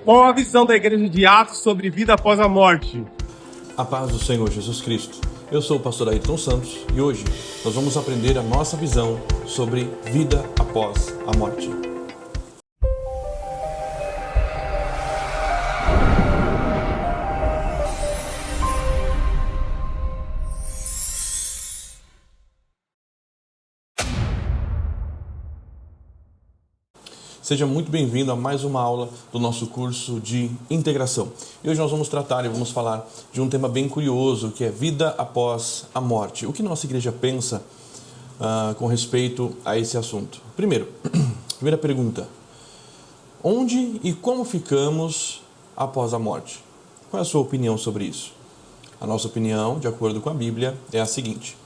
Qual a visão da igreja de Atos sobre vida após a morte? A paz do Senhor Jesus Cristo. Eu sou o pastor Ayrton Santos e hoje nós vamos aprender a nossa visão sobre vida após a morte. Seja muito bem-vindo a mais uma aula do nosso curso de integração. E hoje nós vamos tratar e vamos falar de um tema bem curioso, que é vida após a morte. O que nossa igreja pensa com respeito a esse assunto? Primeira pergunta. Onde e como ficamos após a morte? Qual é a sua opinião sobre isso? A nossa opinião, de acordo com a Bíblia, é a seguinte.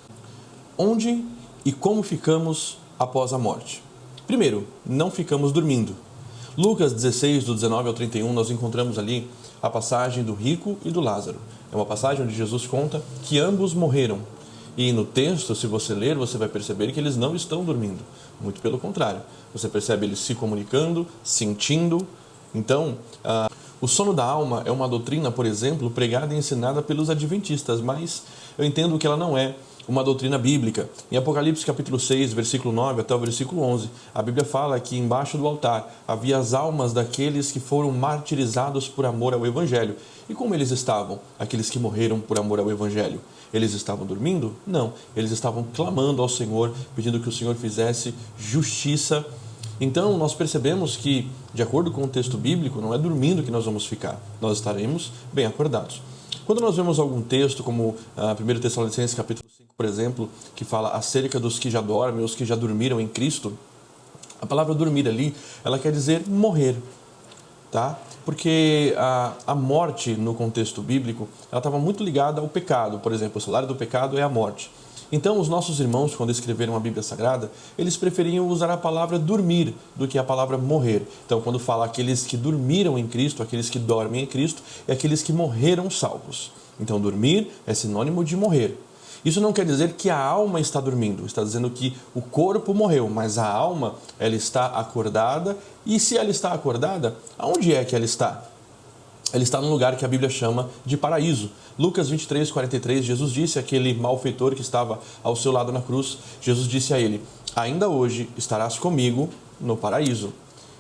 Onde e como ficamos após a morte? Primeiro, não ficamos dormindo. Lucas 16, do 19 ao 31, nós encontramos ali a passagem do rico e do Lázaro. É uma passagem onde Jesus conta que ambos morreram. E no texto, se você ler, você vai perceber que eles não estão dormindo. Muito pelo contrário. Você percebe eles se comunicando, sentindo. Então, o sono da alma é uma doutrina, por exemplo, pregada e ensinada pelos adventistas, mas eu entendo que ela não é uma doutrina bíblica. Em Apocalipse capítulo 6, versículo 9 até o versículo 11, a Bíblia fala que embaixo do altar havia as almas daqueles que foram martirizados por amor ao Evangelho. E como eles estavam? Aqueles que morreram por amor ao Evangelho. Eles estavam dormindo? Não. Eles estavam clamando ao Senhor, pedindo que o Senhor fizesse justiça. Então, nós percebemos que, de acordo com o texto bíblico, não é dormindo que nós vamos ficar. Nós estaremos bem acordados. Quando nós vemos algum texto, como 1 Tessalonicenses capítulo 5, por exemplo, que fala acerca dos que já dormem, os que já dormiram em Cristo, a palavra dormir ali, ela quer dizer morrer, tá? Porque a morte, no contexto bíblico, ela estava muito ligada ao pecado. Por exemplo, o salário do pecado é a morte. Então, os nossos irmãos, quando escreveram a Bíblia Sagrada, eles preferiam usar a palavra dormir do que a palavra morrer. Então, quando fala aqueles que dormiram em Cristo, aqueles que dormem em Cristo, é aqueles que morreram salvos. Então, dormir é sinônimo de morrer. Isso não quer dizer que a alma está dormindo, está dizendo que o corpo morreu, mas a alma, ela está acordada. E se ela está acordada, aonde é que ela está? Ela está num lugar que a Bíblia chama de paraíso. Lucas 23, 43, Jesus disse àquele malfeitor que estava ao seu lado na cruz, Jesus disse a ele, ainda hoje estarás comigo no paraíso.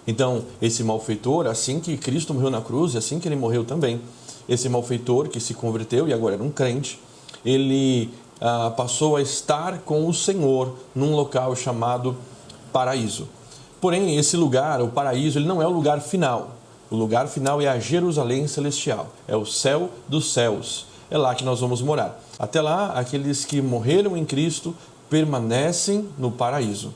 Então, esse malfeitor, assim que Cristo morreu na cruz, e assim que ele morreu também, esse malfeitor que se converteu e agora era um crente, ele passou a estar com o Senhor num local chamado paraíso. Porém, esse lugar, o paraíso, ele não é o lugar final. O lugar final é a Jerusalém celestial, é o céu dos céus, é lá que nós vamos morar. Até lá, aqueles que morreram em Cristo permanecem no paraíso.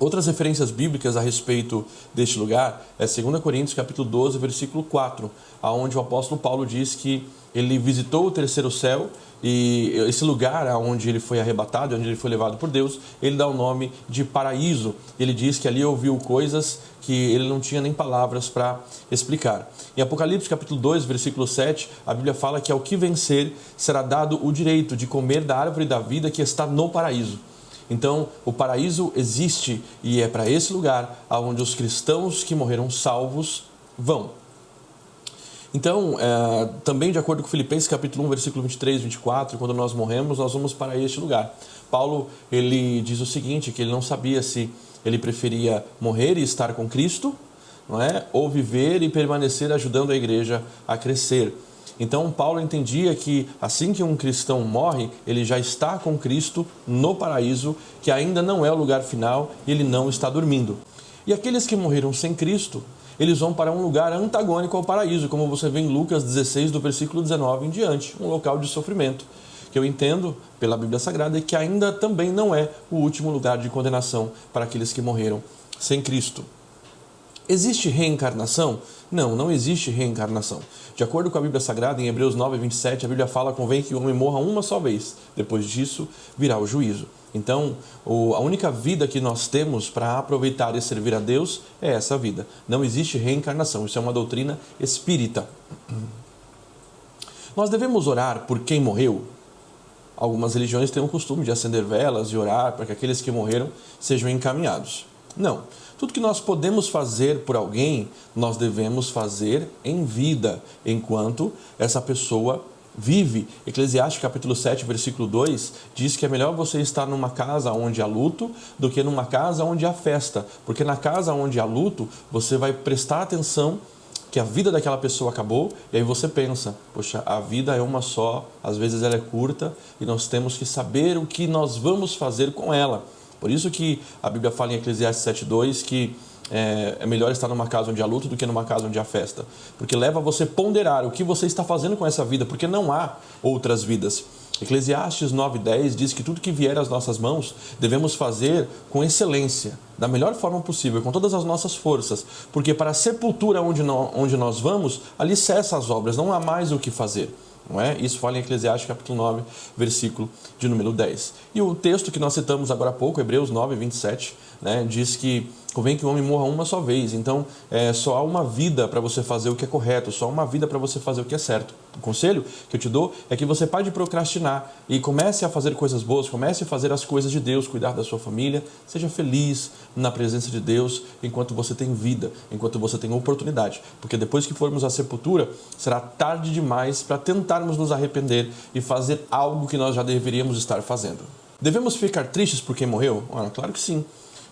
Outras referências bíblicas a respeito deste lugar é 2 Coríntios capítulo 12, versículo 4, onde o apóstolo Paulo diz que ele visitou o terceiro céu e esse lugar onde ele foi arrebatado, onde ele foi levado por Deus, ele dá o nome de paraíso. Ele diz que ali ouviu coisas que ele não tinha nem palavras para explicar. Em Apocalipse capítulo 2, versículo 7, a Bíblia fala que ao que vencer será dado o direito de comer da árvore da vida que está no paraíso. Então, o paraíso existe e é para esse lugar onde os cristãos que morreram salvos vão. Então, também de acordo com Filipenses capítulo 1, versículo 23, 24, quando nós morremos, nós vamos para este lugar. Paulo, ele diz o seguinte, que ele não sabia se ele preferia morrer e estar com Cristo, não é? Ou viver e permanecer ajudando a igreja a crescer. Então, Paulo entendia que assim que um cristão morre, ele já está com Cristo no paraíso, que ainda não é o lugar final e ele não está dormindo. E aqueles que morreram sem Cristo, eles vão para um lugar antagônico ao paraíso, como você vê em Lucas 16, do versículo 19 em diante, um local de sofrimento, que eu entendo pela Bíblia Sagrada e que ainda também não é o último lugar de condenação para aqueles que morreram sem Cristo. Existe reencarnação? Não, não existe reencarnação. De acordo com a Bíblia Sagrada, em Hebreus 9, 27, a Bíblia fala: convém que o homem morra uma só vez, depois disso virá o juízo. Então, a única vida que nós temos para aproveitar e servir a Deus é essa vida. Não existe reencarnação, isso é uma doutrina espírita. Nós devemos orar por quem morreu? Algumas religiões têm o costume de acender velas e orar para que aqueles que morreram sejam encaminhados. Não, Tudo que nós podemos fazer por alguém, nós devemos fazer em vida, enquanto essa pessoa vive. Eclesiastes capítulo 7, versículo 2, diz que é melhor você estar numa casa onde há luto do que numa casa onde há festa. Porque na casa onde há luto, você vai prestar atenção que a vida daquela pessoa acabou, e aí você pensa, poxa, a vida é uma só, às vezes ela é curta, e nós temos que saber o que nós vamos fazer com ela. Por isso que a Bíblia fala em Eclesiastes 7,2 que é melhor estar numa casa onde há luto do que numa casa onde há festa. Porque leva a você ponderar o que você está fazendo com essa vida, porque não há outras vidas. Eclesiastes 9,10 diz que tudo que vier às nossas mãos devemos fazer com excelência, da melhor forma possível, com todas as nossas forças, porque para a sepultura onde nós vamos, ali cessa as obras, não há mais o que fazer. Não é? Isso fala em Eclesiastes capítulo 9, versículo de número 10. E o texto que nós citamos agora há pouco, Hebreus 9, 27, né, diz que convém que o homem morra uma só vez. Então, só há uma vida para você fazer o que é correto, só há uma vida para você fazer o que é certo. O conselho que eu te dou é que você pare de procrastinar e comece a fazer coisas boas, comece a fazer as coisas de Deus, cuidar da sua família, seja feliz na presença de Deus enquanto você tem vida, enquanto você tem oportunidade. Porque depois que formos à sepultura, será tarde demais para tentarmos nos arrepender e fazer algo que nós já deveríamos estar fazendo. Devemos ficar tristes por quem morreu? Claro que sim.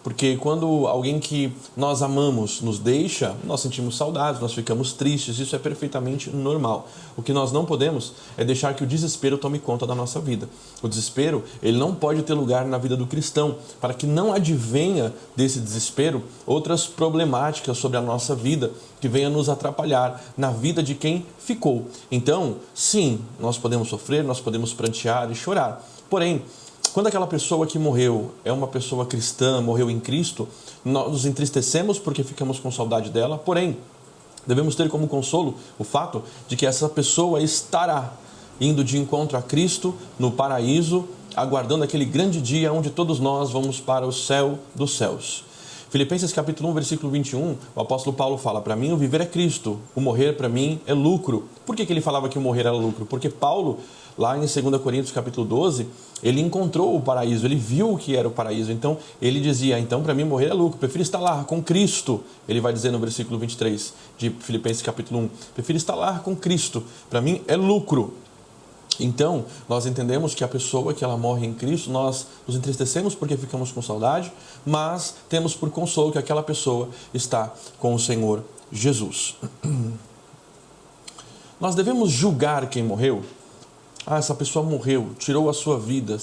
Porque quando alguém que nós amamos nos deixa, nós sentimos saudades, nós ficamos tristes, isso é perfeitamente normal. O que nós não podemos é deixar que o desespero tome conta da nossa vida. O desespero, ele não pode ter lugar na vida do cristão, para que não advenha desse desespero outras problemáticas sobre a nossa vida, que venham nos atrapalhar na vida de quem ficou. Então, sim, nós podemos sofrer, nós podemos prantear e chorar. Porém, quando aquela pessoa que morreu é uma pessoa cristã, morreu em Cristo, nós nos entristecemos porque ficamos com saudade dela, porém, devemos ter como consolo o fato de que essa pessoa estará indo de encontro a Cristo no paraíso, aguardando aquele grande dia onde todos nós vamos para o céu dos céus. Filipenses capítulo 1, versículo 21, o apóstolo Paulo fala, para mim o viver é Cristo, o morrer para mim é lucro. Por que ele falava que o morrer era lucro? Porque Paulo, lá em 2 Coríntios capítulo 12, ele encontrou o paraíso, ele viu o que era o paraíso, então ele dizia, então para mim morrer é lucro, prefiro estar lá com Cristo, ele vai dizer no versículo 23 de Filipenses capítulo 1, prefiro estar lá com Cristo, para mim é lucro. Então, nós entendemos que a pessoa que ela morre em Cristo, nós nos entristecemos porque ficamos com saudade, mas temos por consolo que aquela pessoa está com o Senhor Jesus. Nós devemos julgar quem morreu? Essa pessoa morreu, tirou a sua vida,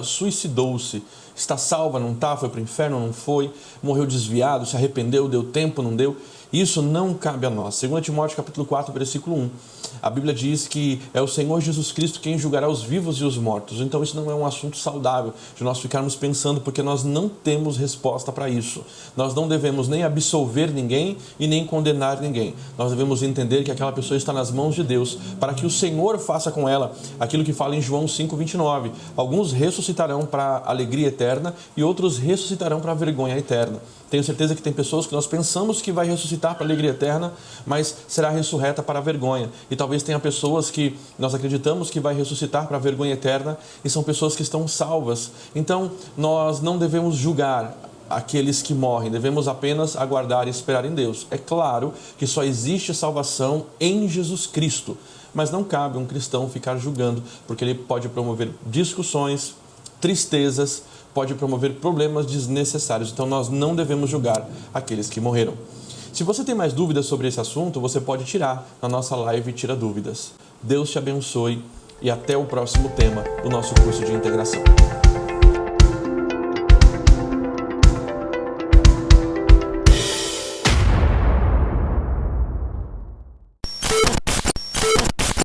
suicidou-se, está salva, não está, foi para o inferno, não foi, morreu desviado, se arrependeu, deu tempo, não deu. Isso não cabe a nós. 2 Timóteo capítulo 4, versículo 1. A Bíblia diz que é o Senhor Jesus Cristo quem julgará os vivos e os mortos. Então isso não é um assunto saudável de nós ficarmos pensando, porque nós não temos resposta para isso. Nós não devemos nem absolver ninguém e nem condenar ninguém. Nós devemos entender que aquela pessoa está nas mãos de Deus, para que o Senhor faça com ela aquilo que fala em João 5, 29. Alguns ressuscitarão para a alegria eterna e outros ressuscitarão para a vergonha eterna. Tenho certeza que tem pessoas que nós pensamos que vai ressuscitar para a alegria eterna, mas será ressurreta para a vergonha. E talvez tenha pessoas que nós acreditamos que vai ressuscitar para a vergonha eterna e são pessoas que estão salvas. Então, nós não devemos julgar aqueles que morrem, devemos apenas aguardar e esperar em Deus. É claro que só existe salvação em Jesus Cristo, mas não cabe um cristão ficar julgando, porque ele pode promover discussões, tristezas, pode promover problemas desnecessários. Então nós não devemos julgar aqueles que morreram. Se você tem mais dúvidas sobre esse assunto, você pode tirar na nossa live Tira Dúvidas. Deus te abençoe e até o próximo tema do nosso curso de integração.